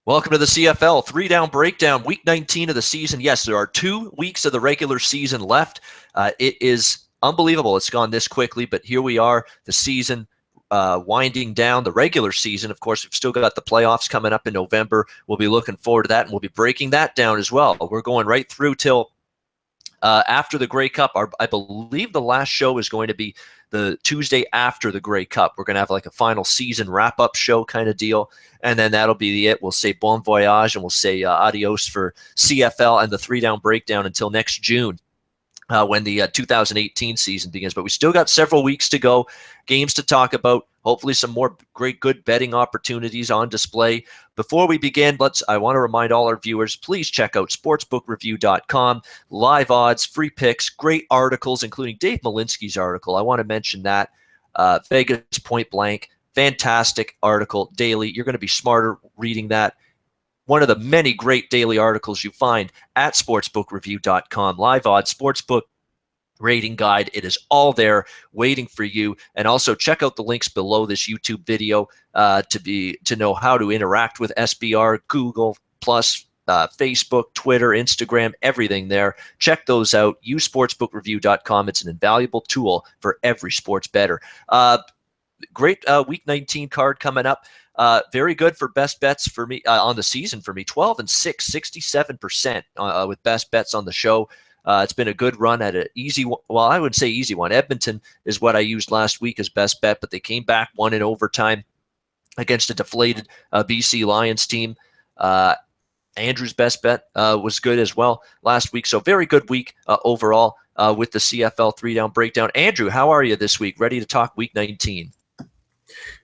Welcome to the CFL 3-down breakdown, week 19 of the season. Yes, there are 2 weeks of the regular season left. It is unbelievable it's gone this quickly, but here we are, the season winding down, the regular season. Of course, we've still got the playoffs coming up in November. We'll be looking forward to that, and we'll be breaking that down as well. We're going right through till after the Grey Cup. I believe the last show is going to be the Tuesday after the Grey Cup. We're going to have like a final season wrap-up show kind of deal, and then that'll be it. We'll say bon voyage, and we'll say adios for CFL and the 3-down breakdown until next June. When the 2018 season begins. But we still got several weeks to go, games to talk about, hopefully some more great good betting opportunities on display. Before we begin, I want to remind all our viewers, please check out sportsbookreview.com. Live odds, free picks, great articles, including Dave Malinsky's article. I want to mention that. Vegas Point Blank, fantastic article daily. You're going to be smarter reading that. One of the many great daily articles you find at sportsbookreview.com. Live odds, sportsbook rating guide. It is all there waiting for you. And also check out the links below this YouTube video to know how to interact with SBR, Google, plus Facebook, Twitter, Instagram, everything there. Check those out. Use sportsbookreview.com. It's an invaluable tool for every sports bettor. Great week 19 card coming up. Very good for best bets for me on the season for me. 12-6, 67% with best bets on the show. It's been a good run at an easy one. Well, I would say easy one. Edmonton is what I used last week as best bet, but they came back, won in overtime against a deflated BC Lions team. Andrew's best bet was good as well last week. So very good week overall with the CFL 3-down breakdown. Andrew, how are you this week? Ready to talk week 19?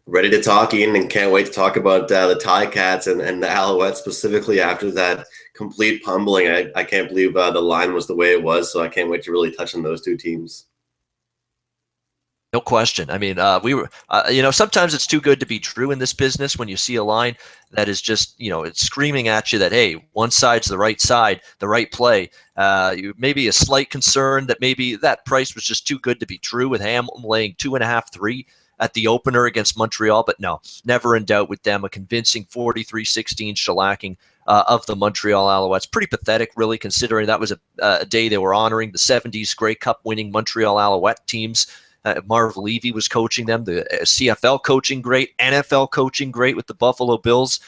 Ready to talk, Ian, and can't wait to talk about the Ticats and the Alouettes specifically after that complete pummeling. I can't believe the line was the way it was, so I can't wait to really touch on those two teams. No question. I mean, we were, sometimes it's too good to be true in this business when you see a line that is just, it's screaming at you that, hey, one side's the right side, the right play. Maybe a slight concern that maybe that price was just too good to be true with Hamilton laying 2.5, 3 at the opener against Montreal, but no, never in doubt with them. A convincing 43-16 shellacking of the Montreal Alouettes. Pretty pathetic, really, considering that was a day they were honoring the 70s Grey Cup winning Montreal Alouette teams. Marv Levy was coaching them, the CFL coaching great, NFL coaching great with the Buffalo Bills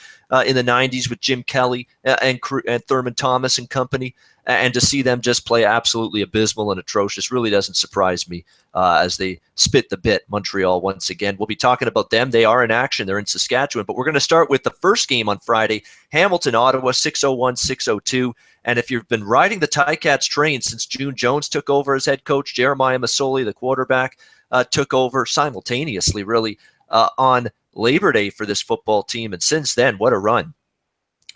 in the 90s with Jim Kelly and Thurman Thomas and company. And to see them just play absolutely abysmal and atrocious really doesn't surprise me as they spit the bit, Montreal, once again. We'll be talking about them. They are in action. They're in Saskatchewan. But we're going to start with the first game on Friday, Hamilton, Ottawa, 6:01, 6:02. And if you've been riding the Ticats train since June Jones took over as head coach, Jeremiah Masoli, the quarterback, took over simultaneously, really, on Labor Day for this football team. And since then, what a run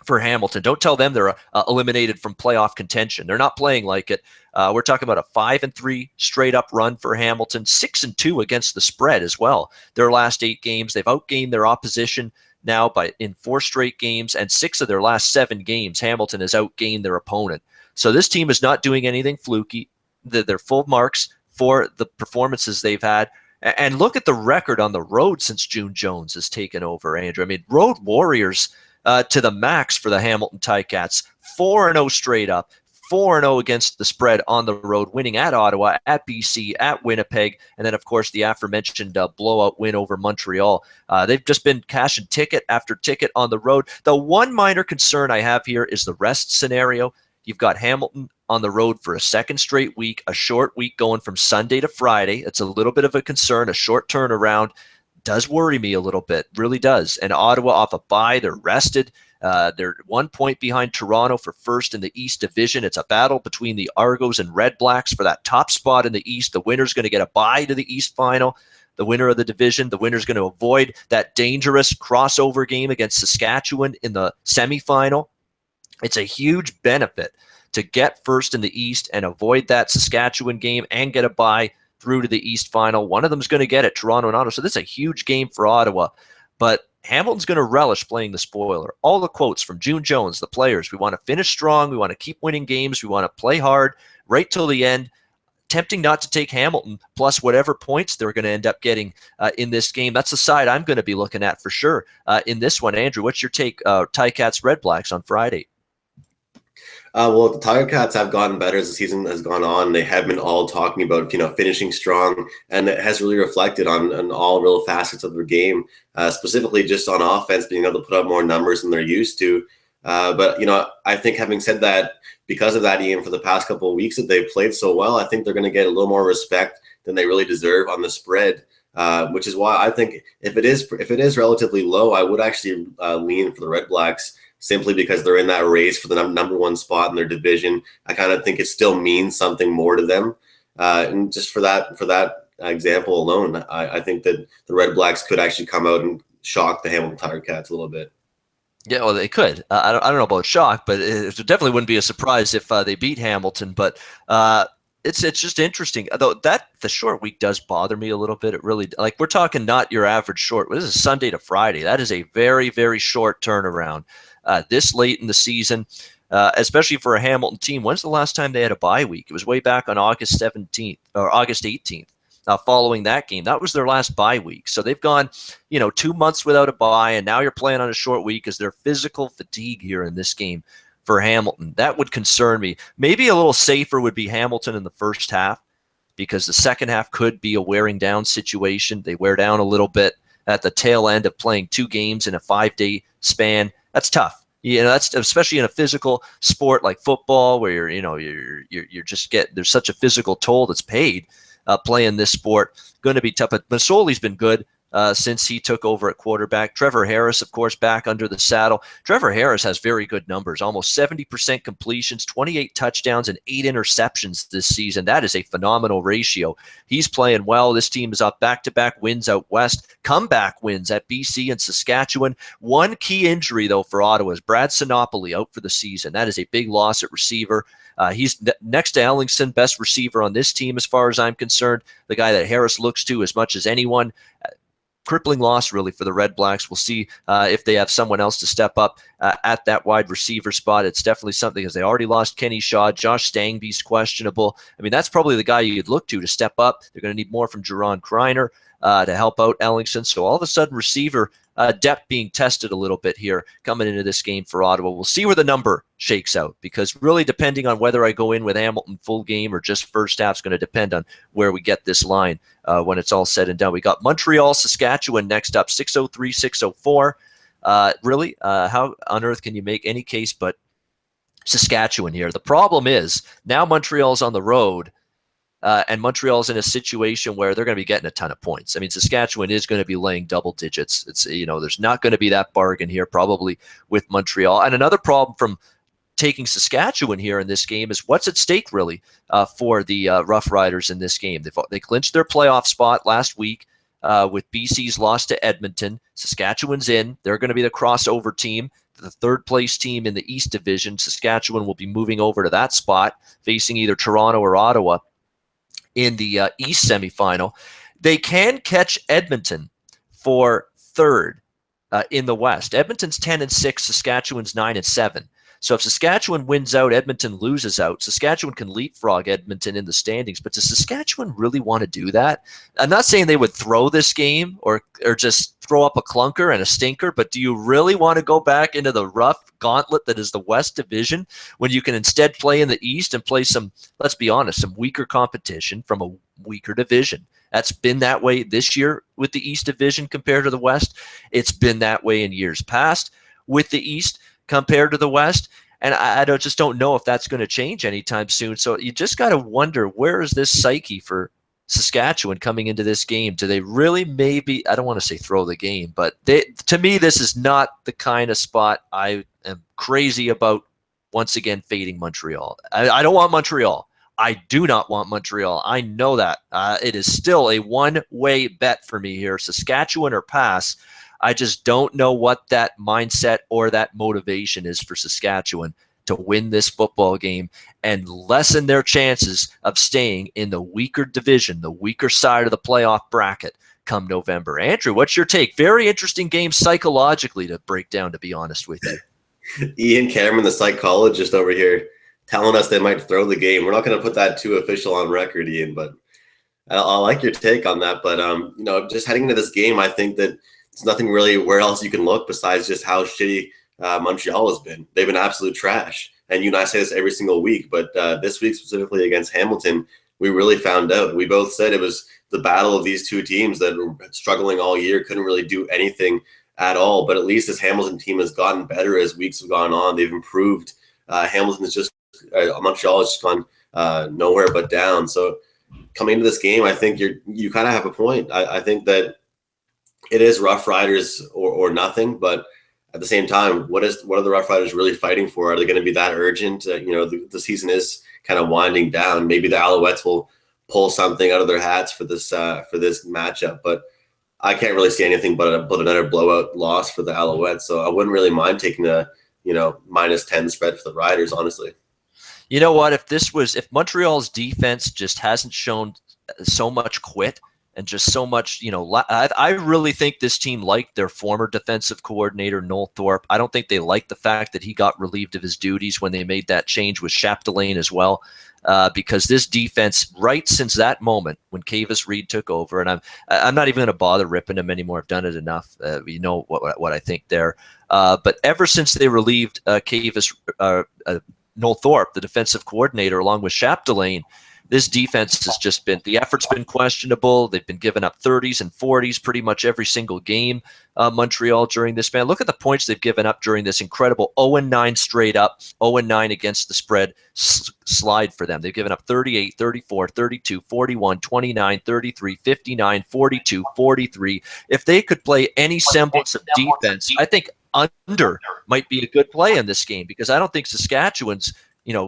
for Hamilton. Don't tell them they're eliminated from playoff contention. They're not playing like it. We're talking about a 5-3 straight up run for Hamilton, 6-2 against the spread as well. Their last 8 games, they've outgained their opposition now in 4 straight games, and 6 of their last 7 games, Hamilton has outgained their opponent. So this team is not doing anything fluky. They're full marks for the performances they've had. And look at the record on the road since June Jones has taken over, Andrew. I mean, road warriors to the max for the Hamilton Ticats. 4-0 straight up, 4-0 against the spread on the road, winning at Ottawa, at BC, at Winnipeg, and then, of course, the aforementioned blowout win over Montreal. They've just been cashing ticket after ticket on the road. The one minor concern I have here is the rest scenario. You've got Hamilton on the road for a second straight week, a short week going from Sunday to Friday. It's a little bit of a concern, a short turnaround. Does worry me a little bit, really does. And Ottawa off a bye, they're rested. They're 1 point behind Toronto for first in the East Division. It's a battle between the Argos and Red Blacks for that top spot in the East. The winner's going to get a bye to the East final. The winner of the division, the winner's going to avoid that dangerous crossover game against Saskatchewan in the semifinal. It's a huge benefit to get first in the East and avoid that Saskatchewan game and get a bye through to the East final. One of them's going to get it, Toronto and Ottawa. So this is a huge game for Ottawa. But Hamilton's going to relish playing the spoiler. All the quotes from June Jones, the players, we want to finish strong. We want to keep winning games. We want to play hard right till the end. tempting not to take Hamilton plus whatever points they're going to end up getting in this game. That's the side I'm going to be looking at for sure in this one. Andrew, what's your take? Ticats Red Blacks on Friday. Well, the Tiger Cats have gotten better as the season has gone on. They have been all talking about, finishing strong, and it has really reflected on all real facets of their game, specifically just on offense, being able to put up more numbers than they're used to. But I think having said that, because of that, Ian, for the past couple of weeks that they've played so well, I think they're going to get a little more respect than they really deserve on the spread. Which is why I think if it is relatively low, I would actually lean for the Red Blacks, simply because they're in that race for the number one spot in their division. I kind of think it still means something more to them. And just for that example alone, I think that the Red Blacks could actually come out and shock the Hamilton Tiger Cats a little bit. Yeah, well, they could. I don't know about shock, but it definitely wouldn't be a surprise if they beat Hamilton. But it's just interesting, though, that the short week does bother me a little bit. It really, like, we're talking not your average short. This is Sunday to Friday. That is a very, very short turnaround this late in the season, especially for a Hamilton team. When's the last time they had a bye week? It was way back on August 17th or August 18th. Following that game, that was their last bye week. So they've gone, 2 months without a bye, and now you're playing on a short week. Is there physical fatigue here in this game for Hamilton? That would concern me. Maybe a little safer would be Hamilton in the first half, because the second half could be a wearing down situation. They wear down a little bit at the tail end of playing 2 games in a 5-day span. That's tough. That's especially in a physical sport like football, where you're just there's such a physical toll that's paid. Playing this sport, going to be tough. But Masoli's been good since he took over at quarterback. Trevor Harris, of course, back under the saddle. Trevor Harris has very good numbers, almost 70% completions, 28 touchdowns, and 8 interceptions this season. That is a phenomenal ratio. He's playing well. This team is up back-to-back wins out west, comeback wins at BC and Saskatchewan. One key injury, though, for Ottawa is Brad Sinopoli out for the season. That is a big loss at receiver. He's next to Ellingson, best receiver on this team as far as I'm concerned, the guy that Harris looks to as much as anyone. Crippling loss, really, for the Red Blacks. We'll see if they have someone else to step up at that wide receiver spot. It's definitely something, because they already lost Kenny Shaw. Josh Stangby's questionable. I mean, that's probably the guy you'd look to step up. They're going to need more from Jerron Kreiner to help out Ellingson. So all of a sudden, receiver depth being tested a little bit here coming into this game for Ottawa. We'll see where the number shakes out, because really, depending on whether I go in with Hamilton full game or just first half, is going to depend on where we get this line when it's all said and done. We got Montreal, Saskatchewan next up, 603, 604. Really, how on earth can you make any case but Saskatchewan here? The problem is now Montreal's on the road. And Montreal's in a situation where they're going to be getting a ton of points. I mean, Saskatchewan is going to be laying double digits. It's, there's not going to be that bargain here probably with Montreal. And another problem from taking Saskatchewan here in this game is what's at stake really for the Rough Riders in this game. They clinched their playoff spot last week with BC's loss to Edmonton. Saskatchewan's in. They're going to be the crossover team, the third place team in the East Division. Saskatchewan will be moving over to that spot, facing either Toronto or Ottawa in the East semifinal. They can catch Edmonton for third in the West. Edmonton's 10-6, Saskatchewan's 9-7. So if Saskatchewan wins out, Edmonton loses out. Saskatchewan can leapfrog Edmonton in the standings, but does Saskatchewan really want to do that? I'm not saying they would throw this game or just throw up a clunker and a stinker, but do you really want to go back into the rough gauntlet that is the West Division when you can instead play in the East and play some, let's be honest, some weaker competition from a weaker division? That's been that way this year with the East Division compared to the West. It's been that way in years past with the East compared to the West. And I just don't know if that's going to change anytime soon. So you just got to wonder, where is this psyche for Saskatchewan coming into this game? Do they really maybe, I don't want to say throw the game, but to me, this is not the kind of spot I am crazy about once again fading Montreal. I don't want Montreal. I do not want Montreal. I know that. It is still a one-way bet for me here. Saskatchewan or pass. I just don't know what that mindset or that motivation is for Saskatchewan to win this football game and lessen their chances of staying in the weaker division, the weaker side of the playoff bracket come November. Andrew, what's your take? Very interesting game psychologically to break down, to be honest with you. Ian Cameron, the psychologist over here, telling us they might throw the game. We're not going to put that too official on record, Ian, but I like your take on that. But just heading into this game, I think that there's nothing really where else you can look besides just how shitty Montreal has been. They've been absolute trash. And you and I say this every single week, but this week specifically against Hamilton, we really found out. We both said it was the battle of these two teams that were struggling all year, couldn't really do anything at all. But at least this Hamilton team has gotten better as weeks have gone on. They've improved. Hamilton is just Montreal has just gone nowhere but down. So coming into this game, I think you kind of have a point. I think that it is Rough Riders or nothing, but at the same time, what are the Rough Riders really fighting for? Are they going to be that urgent? The season is kind of winding down. Maybe the Alouettes will pull something out of their hats for this matchup, but I can't really see anything but another blowout loss for the Alouettes. So I wouldn't really mind taking a -10 spread for the Riders, honestly. You know what? If Montreal's defense just hasn't shown so much quit and just so much, I really think this team liked their former defensive coordinator, Noel Thorpe. I don't think they liked the fact that he got relieved of his duties when they made that change with Chapdelaine as well, because this defense, right since that moment when Kavis Reed took over, and I'm not even going to bother ripping him anymore. I've done it enough. You know what I think there. But ever since they relieved Noel Thorpe, the defensive coordinator, along with Chapdelaine, this defense has just been, the effort's been questionable. They've been giving up 30s and 40s pretty much every single game, Montreal, during this span. Look at the points they've given up during this incredible 0-9 straight up, 0-9 against the spread slide for them. They've given up 38, 34, 32, 41, 29, 33, 59, 42, 43. If they could play any semblance of defense, I think under might be a good play in this game, because I don't think Saskatchewan's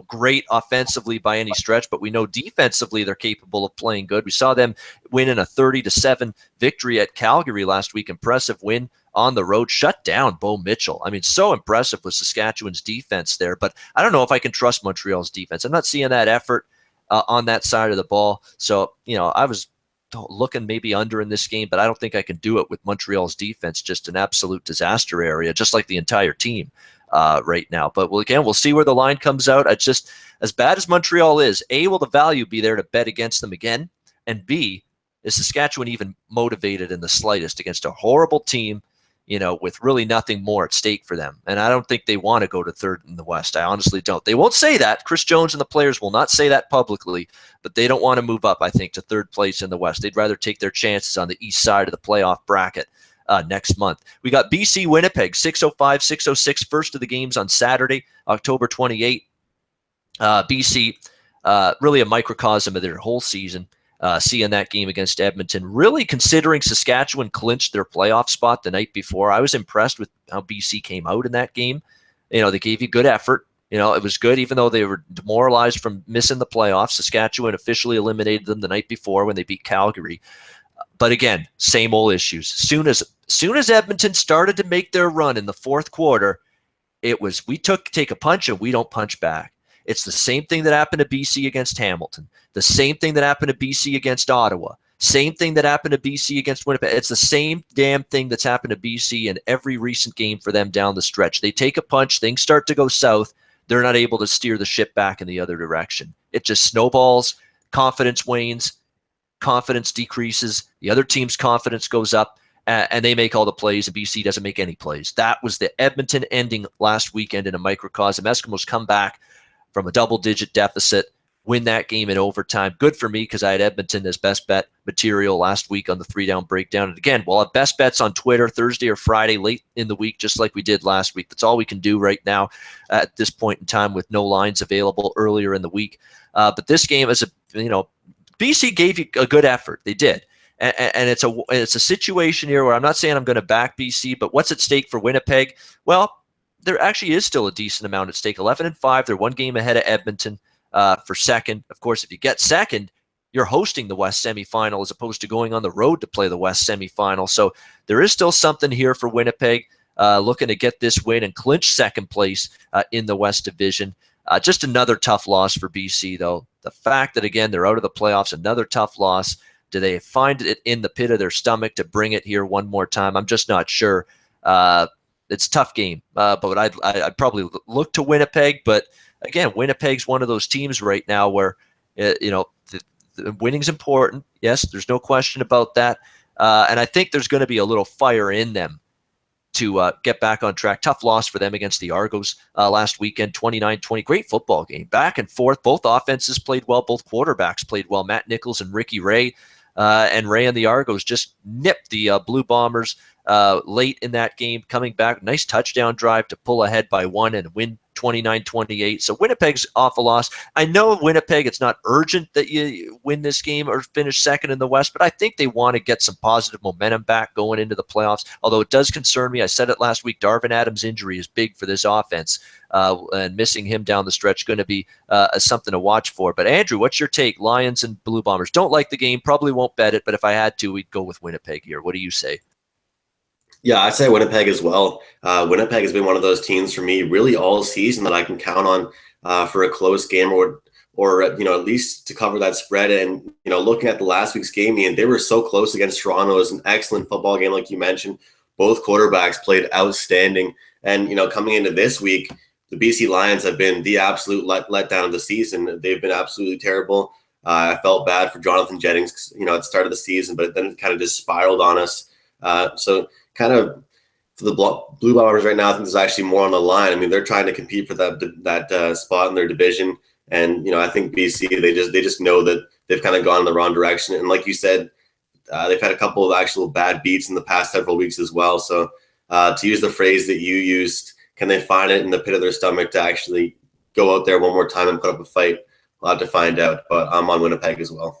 great offensively by any stretch, but we know defensively they're capable of playing good. We saw them win in a 30-7 victory at Calgary last week. Impressive win on the road. Shut down Bo Mitchell. I mean, so impressive with Saskatchewan's defense there, but I don't know if I can trust Montreal's defense. I'm not seeing that effort on that side of the ball. So, I was looking maybe under in this game, but I don't think I can do it with Montreal's defense. Just an absolute disaster area, just like the entire team right now. But we'll see where the line comes out. It's just, as bad as Montreal is, A, will the value be there to bet against them again? And B, is Saskatchewan even motivated in the slightest against a horrible team, with really nothing more at stake for them? And I don't think they want to go to third in the West. I honestly don't. They won't say that. Chris Jones and the players will not say that publicly, but they don't want to move up, I think, to third place in the West. They'd rather take their chances on the east side of the playoff bracket next month. We got BC Winnipeg, 6:05, 6:06, first of the games on Saturday, October 28. BC, really a microcosm of their whole season. Seeing that game against Edmonton, really considering Saskatchewan clinched their playoff spot the night before. I was impressed with how BC came out in that game. They gave you good effort. It was good, even though they were demoralized from missing the playoffs. Saskatchewan officially eliminated them the night before when they beat Calgary. But again, same old issues. Soon as Edmonton started to make their run in the fourth quarter, it was we take a punch and we don't punch back. It's the same thing that happened to BC against Hamilton. The same thing that happened to BC against Ottawa. Same thing that happened to BC against Winnipeg. It's the same damn thing that's happened to BC in every recent game for them down the stretch. They take a punch, things start to go south. They're not able to steer the ship back in the other direction. It just snowballs, confidence wanes, confidence decreases, the other team's confidence goes up, and they make all the plays, and BC doesn't make any plays. That was the Edmonton ending last weekend in a microcosm. Eskimos come back from a double-digit deficit, win that game in overtime. Good for me, because I had Edmonton as best bet material last week on the 3-down breakdown. And again, we'll have best bets on Twitter Thursday or Friday late in the week, just like we did last week. That's all we can do right now at this point in time with no lines available earlier in the week. But this game is BC gave you a good effort. They did. And it's a situation here where I'm not saying I'm going to back BC, but what's at stake for Winnipeg? Well, there actually is still a decent amount at stake. 11-5. They're one game ahead of Edmonton for second. Of course, if you get second, you're hosting the West semifinal as opposed to going on the road to play the West semifinal. So there is still something here for Winnipeg, looking to get this win and clinch second place in the West Division. Just another tough loss for BC, though. The fact that, again, they're out of the playoffs, another tough loss. Do they find it in the pit of their stomach to bring it here one more time? I'm just not sure. It's a tough game, but I'd probably look to Winnipeg. But again, Winnipeg's one of those teams right now where, the winning's important. Yes, there's no question about that. And I think there's going to be a little fire in them to get back on track. Tough loss for them against the Argos last weekend, 29-20. Great football game, back and forth. Both offenses played well. Both quarterbacks played well. Matt Nichols and Ricky Ray. And Ray and the Argos just nipped the Blue Bombers late in that game, coming back. Nice touchdown drive to pull ahead by 1 and win 29-28. So Winnipeg's off a loss. I know Winnipeg, it's not urgent that you win this game or finish second in the West, but I think they want to get some positive momentum back going into the playoffs, although it does concern me. I said it last week, Darvin Adams' injury is big for this offense, and missing him down the stretch going to be something to watch for. But Andrew, what's your take? Lions and Blue Bombers. Don't like the game, probably won't bet it, but if I had to, we'd go with Winnipeg here. What do you say? Yeah, I'd say Winnipeg as well. Winnipeg has been one of those teams for me really all season that I can count on for a close game or at least to cover that spread. And, looking at the last week's game, Ian, they were so close against Toronto. It was an excellent football game, like you mentioned. Both quarterbacks played outstanding. And, coming into this week, the BC Lions have been the absolute letdown of the season. They've been absolutely terrible. I felt bad for Jonathan Jennings, at the start of the season, but then it kind of just spiraled on us. So kind of for the Blue Bombers right now, I think there's actually more on the line. I mean, they're trying to compete for that spot in their division, and I think BC they just know that they've kind of gone in the wrong direction. And like you said, they've had a couple of actual bad beats in the past several weeks as well. So to use the phrase that you used, can they find it in the pit of their stomach to actually go out there one more time and put up a fight? We'll have to find out. But I'm on Winnipeg as well.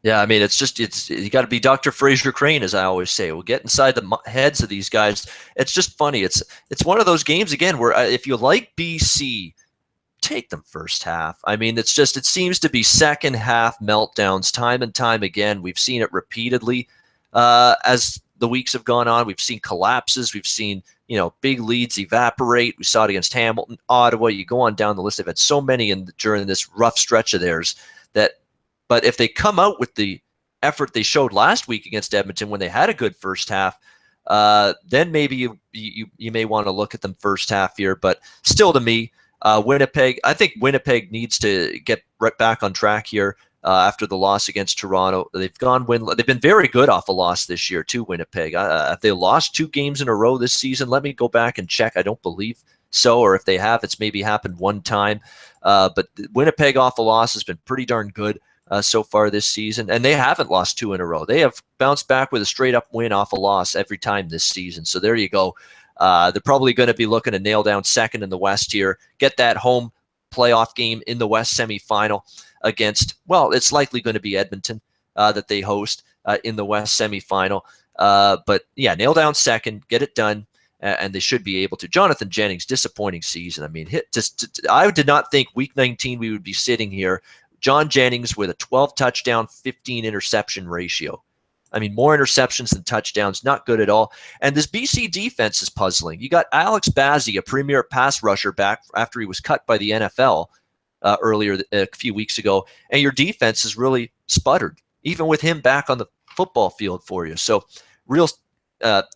Yeah, I mean, it's you got to be Dr. Fraser Crane, as I always say. We'll get inside the heads of these guys. It's just funny. It's one of those games, again, where if you like BC, take them first half. I mean, it seems to be second half meltdowns time and time again. We've seen it repeatedly as the weeks have gone on. We've seen collapses. We've seen, big leads evaporate. We saw it against Hamilton, Ottawa. You go on down the list. They've had so many during this rough stretch of theirs that. But if they come out with the effort they showed last week against Edmonton when they had a good first half, then maybe you may want to look at them first half here. But still, to me, Winnipeg, I think Winnipeg needs to get right back on track here after the loss against Toronto. They've been very good off a loss this year too, Winnipeg. If they lost 2 games in a row this season, let me go back and check. I don't believe so, or if they have, it's maybe happened one time. But Winnipeg off a loss has been pretty darn good so far this season, and they haven't lost 2 in a row. They have bounced back with a straight-up win off a loss every time this season. So there you go. They're probably going to be looking to nail down second in the West here, get that home playoff game in the West semifinal against, well, it's likely going to be Edmonton that they host in the West semifinal. But yeah, nail down second, get it done, and they should be able to. Jonathan Jennings, disappointing season. I mean, I did not think week 19 we would be sitting here. John Jennings with a 12 touchdown, 15 interception ratio. I mean, more interceptions than touchdowns, not good at all. And this BC defense is puzzling. You got Alex Bazzi, a premier pass rusher, back after he was cut by the NFL earlier a few weeks ago, and your defense has really sputtered, even with him back on the football field for you. So real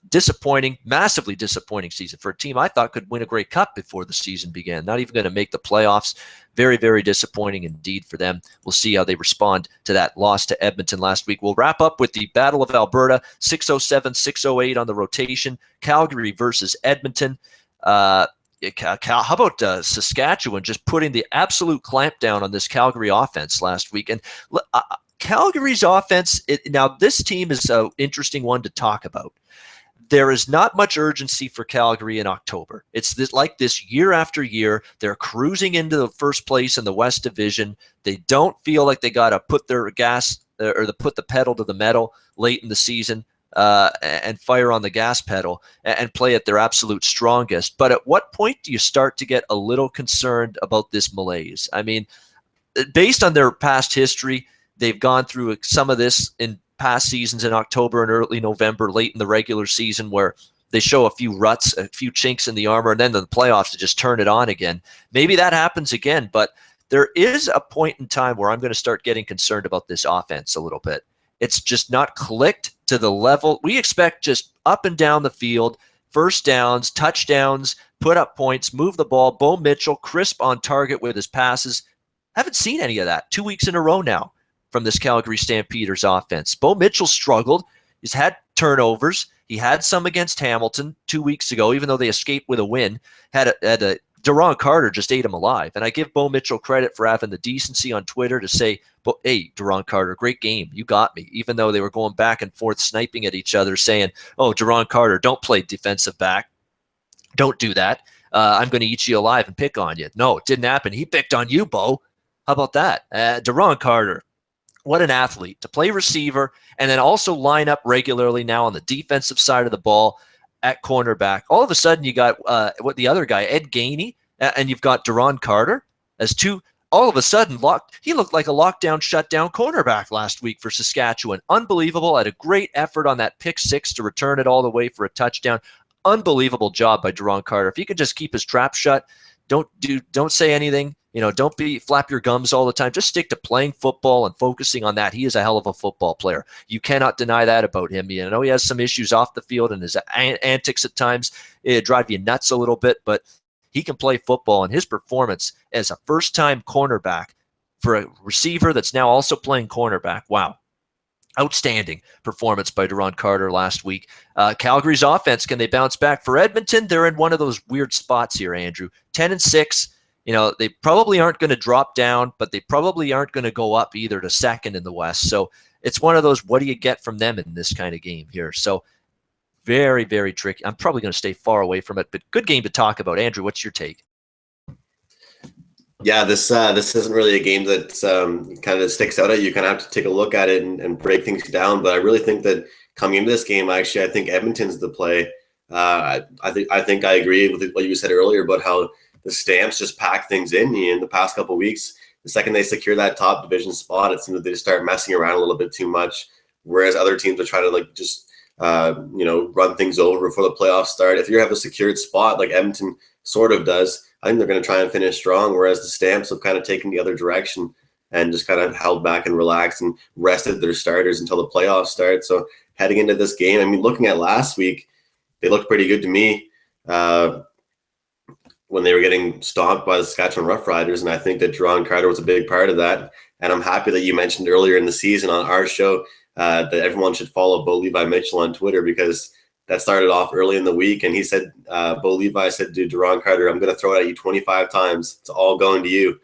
disappointing, massively disappointing season for a team I thought could win a Grey Cup before the season began. Not even going to make the playoffs. Very, very disappointing indeed for them. We'll see how they respond to that loss to Edmonton last week. We'll wrap up with the Battle of Alberta, 6:07, 6:08 on the rotation. Calgary versus Edmonton. How about Saskatchewan just putting the absolute clamp down on this Calgary offense last week? And Calgary's offense, now this team is an interesting one to talk about. There is not much urgency for Calgary in October. It's like this year after year. They're cruising into the first place in the West Division. They don't feel like they got to put their gas or put the pedal to the metal late in the season and fire on the gas pedal and play at their absolute strongest. But at what point do you start to get a little concerned about this malaise? I mean, based on their past history, they've gone through some of this in past seasons in October and early November, late in the regular season, where they show a few ruts, a few chinks in the armor, and then the playoffs to just turn it on again. Maybe that happens again, but there is a point in time where I'm going to start getting concerned about this offense a little bit. It's just not clicked to the level we expect, just up and down the field, first downs, touchdowns, put up points, move the ball. Bo Mitchell, crisp on target with his passes. Haven't seen any of that 2 weeks in a row now from this Calgary Stampeders offense. Bo Mitchell struggled. He's had turnovers. He had some against Hamilton 2 weeks ago, even though they escaped with a win. Deron Carter just ate him alive. And I give Bo Mitchell credit for having the decency on Twitter to say, hey, Deron Carter, great game. You got me. Even though they were going back and forth, sniping at each other, saying, oh, Deron Carter, don't play defensive back. Don't do that. I'm going to eat you alive and pick on you. No, it didn't happen. He picked on you, Bo. How about that? Deron Carter, what an athlete. To play receiver and then also line up regularly now on the defensive side of the ball at cornerback. All of a sudden, you got the other guy, Ed Gainey, and you've got Deron Carter as two. All of a sudden, he looked like a lockdown, shutdown cornerback last week for Saskatchewan. Unbelievable. Had a great effort on that pick six to return it all the way for a touchdown. Unbelievable job by Deron Carter. If he could just keep his trap shut, don't say anything. Don't flap your gums all the time. Just stick to playing football and focusing on that. He is a hell of a football player. You cannot deny that about him. He has some issues off the field and his antics at times drive you nuts a little bit, but he can play football, and his performance as a first-time cornerback for a receiver that's now also playing cornerback. Wow. Outstanding performance by Deron Carter last week. Calgary's offense, can they bounce back? For Edmonton, they're in one of those weird spots here, Andrew. 10-6. They probably aren't going to drop down, but they probably aren't going to go up either to second in the West. So it's one of those, what do you get from them in this kind of game here? So very, very tricky. I'm probably going to stay far away from it, but good game to talk about. Andrew, what's your take? Yeah, this isn't really a game that kind of sticks out at you. You kind of have to take a look at it and break things down. But I really think that coming into this game, I think Edmonton's the play. I think I agree with what you said earlier about how the Stamps just pack things in the past couple of weeks. The second they secure that top division spot, it seems that they just start messing around a little bit too much. Whereas other teams are trying to run things over before the playoffs start. If you have a secured spot like Edmonton sort of does, I think they're going to try and finish strong. Whereas the Stamps have kind of taken the other direction and just kind of held back and relaxed and rested their starters until the playoffs start. So heading into this game, looking at last week, they looked pretty good to me. When they were getting stomped by the Saskatchewan Roughriders, and I think that Deron Carter was a big part of that. And I'm happy that you mentioned earlier in the season on our show that everyone should follow Bo Levi Mitchell on Twitter, because that started off early in the week, and he said, Bo Levi said to Deron Carter, I'm going to throw it at you 25 times. It's all going to you.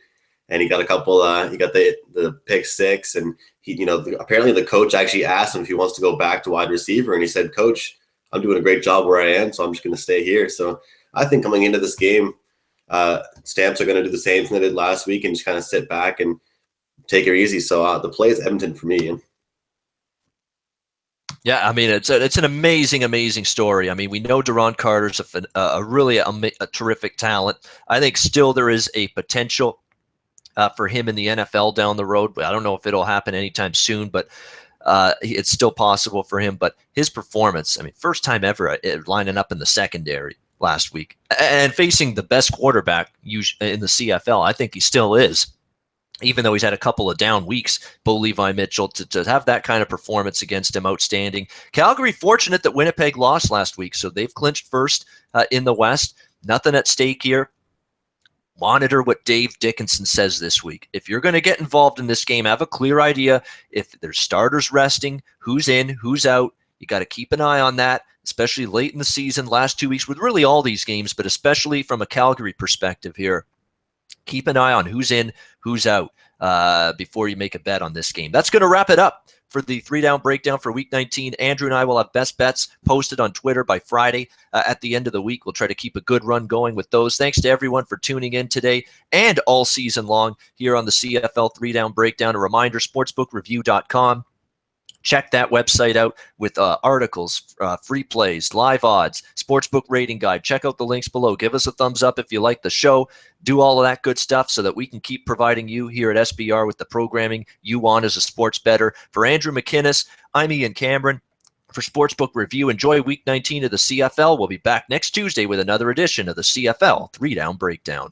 And he got a couple, he got the pick six, and he, apparently the coach actually asked him if he wants to go back to wide receiver, and he said, Coach, I'm doing a great job where I am, so I'm just going to stay here. So I think coming into this game, Stamps are going to do the same thing they did last week and just kind of sit back and take it easy. So the play is Edmonton for me. Yeah, it's an amazing, amazing story. We know Deron Carter's a terrific talent. I think still there is a potential for him in the NFL down the road. I don't know if it'll happen anytime soon, but it's still possible for him. But his performance, first time ever lining up in the secondary last week and facing the best quarterback in the CFL. I think he still is, even though he's had a couple of down weeks. Bo Levi Mitchell, to have that kind of performance against him, outstanding. Calgary fortunate that Winnipeg lost last week, so they've clinched first in the West. Nothing at stake here. Monitor what Dave Dickinson says this week. If you're going to get involved in this game, have a clear idea. If there's starters resting, who's in, who's out, you got to keep an eye on that, especially late in the season, last 2 weeks, with really all these games, but especially from a Calgary perspective here. Keep an eye on who's in, who's out before you make a bet on this game. That's going to wrap it up for the 3-down breakdown for Week 19. Andrew and I will have best bets posted on Twitter by Friday at the end of the week. We'll try to keep a good run going with those. Thanks to everyone for tuning in today and all season long here on the CFL 3-down breakdown. A reminder, sportsbookreview.com. Check that website out with articles, free plays, live odds, sportsbook rating guide. Check out the links below. Give us a thumbs up if you like the show. Do all of that good stuff so that we can keep providing you here at SBR with the programming you want as a sports bettor. For Andrew McInnis, I'm Ian Cameron. For Sportsbook Review, enjoy Week 19 of the CFL. We'll be back next Tuesday with another edition of the CFL 3-down breakdown.